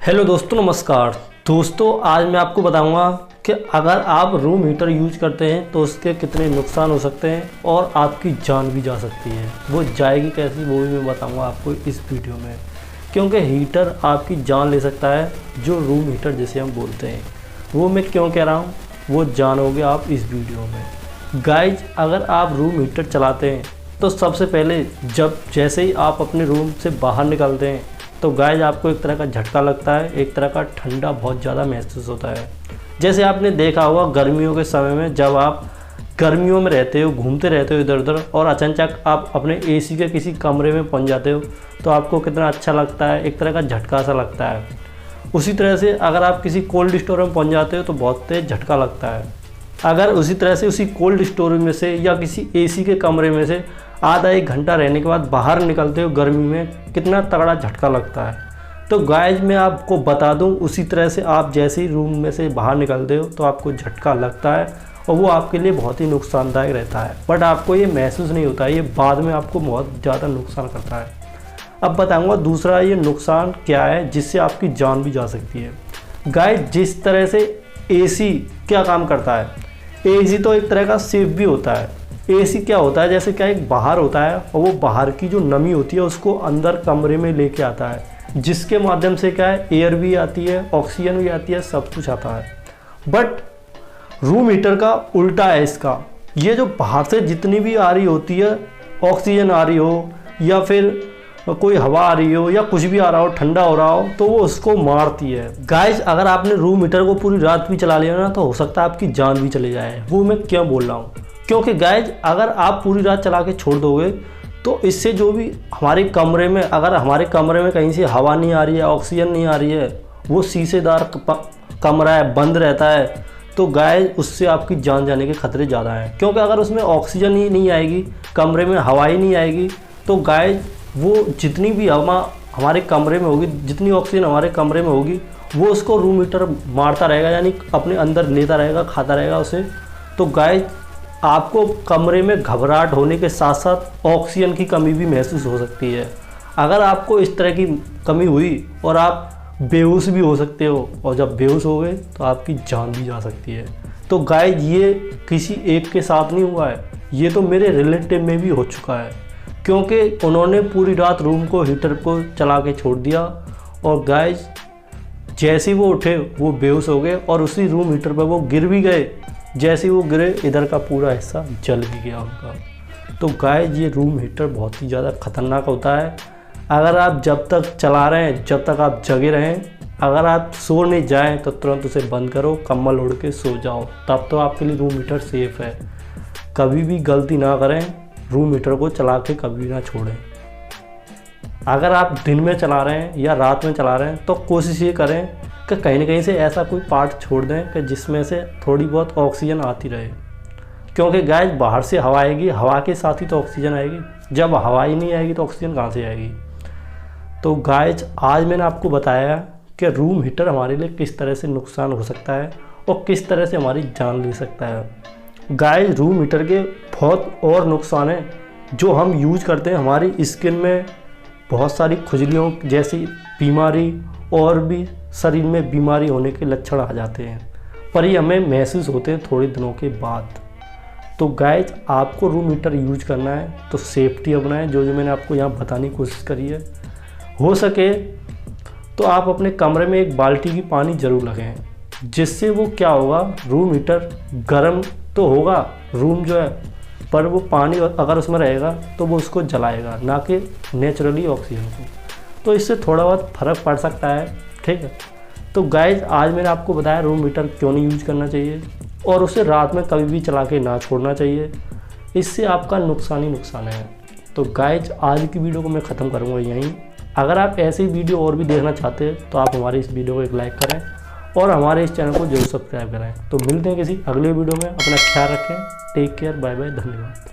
Hello दोस्तों, नमस्कार। दोस्तों, आज मैं आपको बताऊंगा कि अगर आप रूम हीटर यूज करते हैं तो उसके कितने नुकसान हो सकते हैं और आपकी जान भी जा सकती है। वो जाएगी कैसी, वो भी मैं बताऊंगा आपको इस वीडियो में, क्योंकि हीटर आपकी जान ले सकता है। जो रूम हीटर जिसे हम बोलते हैं, वो मैं क्यों कह रहा हूँ वो जानोगे आप इस वीडियो में। गाइज, अगर आप रूम हीटर चलाते हैं तो सबसे पहले जैसे ही आप अपने रूम से बाहर निकलते हैं तो गाइज आपको एक तरह का झटका लगता है, एक तरह का ठंडा बहुत ज़्यादा महसूस होता है। जैसे आपने देखा होगा गर्मियों के समय में, जब आप गर्मियों में रहते हो, घूमते रहते हो इधर उधर, और अचानक आप अपने एसी के किसी कमरे में पहुंच जाते हो तो आपको कितना अच्छा लगता है, एक तरह का झटका सा लगता है। उसी तरह से अगर आप किसी कोल्ड स्टोर में पहुँच जाते हो तो बहुत तेज झटका लगता है। अगर उसी तरह से उसी कोल्ड स्टोर में से या किसी एसी के कमरे में से आधा एक घंटा रहने के बाद बाहर निकलते हो गर्मी में, कितना तगड़ा झटका लगता है। तो गाइज, मैं आपको बता दूं, उसी तरह से आप जैसे ही रूम में से बाहर निकलते हो तो आपको झटका लगता है और वो आपके लिए बहुत ही नुकसानदायक रहता है, बट आपको ये महसूस नहीं होता है। ये बाद में आपको बहुत ज़्यादा नुकसान करता है। अब बताऊँगा दूसरा ये नुकसान क्या है जिससे आपकी जान भी जा सकती है। गाइज, जिस तरह से एसी क्या काम करता है, एसी तो एक तरह का सेफ भी होता है। एसी क्या होता है, जैसे क्या एक बाहर होता है और वो बाहर की जो नमी होती है उसको अंदर कमरे में लेके आता है, जिसके माध्यम से क्या है, एयर भी आती है, ऑक्सीजन भी आती है, सब कुछ आता है। बट रूम हीटर का उल्टा है इसका। ये जो बाहर से जितनी भी आ रही होती है, ऑक्सीजन आ रही हो या फिर कोई हवा आ रही हो या कुछ भी आ रहा हो, ठंडा हो रहा हो, तो वो उसको मारती है। गाइज, अगर आपने रूम हीटर को पूरी रात भी चला लिया ना तो हो सकता है आपकी जान भी चले जाए। वो मैं क्यों बोल रहा हूँ, क्योंकि गाइज अगर आप पूरी रात चला के छोड़ दोगे तो इससे जो भी हमारे कमरे में, अगर हमारे कमरे में कहीं से हवा नहीं आ रही है, ऑक्सीजन नहीं आ रही है, वो शीशेदार कमरा है, बंद रहता है, तो गाइज उससे आपकी जान जाने के खतरे ज़्यादा हैं। क्योंकि अगर उसमें ऑक्सीजन ही नहीं आएगी, कमरे में हवा ही नहीं आएगी, तो गाइज वो जितनी भी हवा हमारे कमरे में होगी, जितनी ऑक्सीजन हमारे कमरे में होगी, वो उसको रूम हीटर मारता रहेगा, यानी अपने अंदर लेता रहेगा, खाता रहेगा उसे। तो गाइज आपको कमरे में घबराहट होने के साथ साथ ऑक्सीजन की कमी भी महसूस हो सकती है। अगर आपको इस तरह की कमी हुई और आप बेहोश भी हो सकते हो, और जब बेहोश हो गए तो आपकी जान भी जा सकती है। तो गाइज, ये किसी एक के साथ नहीं हुआ है, ये तो मेरे रिलेटिव में भी हो चुका है, क्योंकि उन्होंने पूरी रात रूम को हीटर को चला के छोड़ दिया और गाइज जैसे ही वो उठे वो बेहोश हो गए और उसी रूम हीटर पर वो गिर भी गए। जैसे ही वो गिरे, इधर का पूरा हिस्सा जल भी गया उनका। तो गाइज, ये रूम हीटर बहुत ही ज़्यादा खतरनाक होता है। अगर आप जब तक चला रहे हैं, जब तक आप जगे रहें, अगर आप सो नहीं जाएं तो तुरंत उसे बंद करो, कंबल ओढ़ के सो जाओ, तब तो आपके लिए रूम हीटर सेफ है। कभी भी गलती ना करें, रूम हीटर को चला के कभी ना छोड़ें। अगर आप दिन में चला रहे हैं या रात में चला रहे हैं तो कोशिश ये करें कि कहीं ना कहीं से ऐसा कोई पार्ट छोड़ दें कि जिसमें से थोड़ी बहुत ऑक्सीजन आती रहे। क्योंकि गाइज बाहर से हवा आएगी, हवा के साथ ही तो ऑक्सीजन आएगी। जब हवा ही नहीं आएगी तो ऑक्सीजन कहाँ से आएगी। तो गाइज, आज मैंने आपको बताया कि रूम हीटर हमारे लिए किस तरह से नुकसान हो सकता है और किस तरह से हमारी जान ले सकता है। गाइज, रूम हीटर के बहुत और नुकसान हैं जो हम यूज करते हैं। हमारी स्किन में बहुत सारी खुजलियों जैसी बीमारी और भी शरीर में बीमारी होने के लक्षण आ जाते हैं, पर ये हमें महसूस होते हैं थोड़े दिनों के बाद। तो गाइज, आपको रूम हीटर यूज करना है तो सेफ्टी अपनाएं, जो मैंने आपको यहाँ बताने की कोशिश करी है। हो सके तो आप अपने कमरे में एक बाल्टी की पानी ज़रूर लगाएं, जिससे वो क्या होगा, रूम हीटर गर्म तो होगा रूम जो है, पर वो पानी अगर उसमें रहेगा तो वो उसको जलाएगा, ना कि नेचुरली ऑक्सीजन को। तो इससे थोड़ा बहुत फ़र्क पड़ सकता है, ठीक है। तो गाइज, आज मैंने आपको बताया रूम हीटर क्यों नहीं यूज करना चाहिए और उसे रात में कभी भी चला के ना छोड़ना चाहिए। इससे आपका नुकसान ही नुकसान है। तो गाइज, आज की वीडियो को मैं ख़त्म करूँगा यहीं। अगर आप ऐसी वीडियो और भी देखना चाहते हैं तो आप हमारे इस वीडियो को एक लाइक करें और हमारे इस चैनल को जरूर सब्सक्राइब करें। तो मिलते हैं किसी अगले वीडियो में। अपना ख्याल रखें। टेक केयर, बाय बाय, धन्यवाद।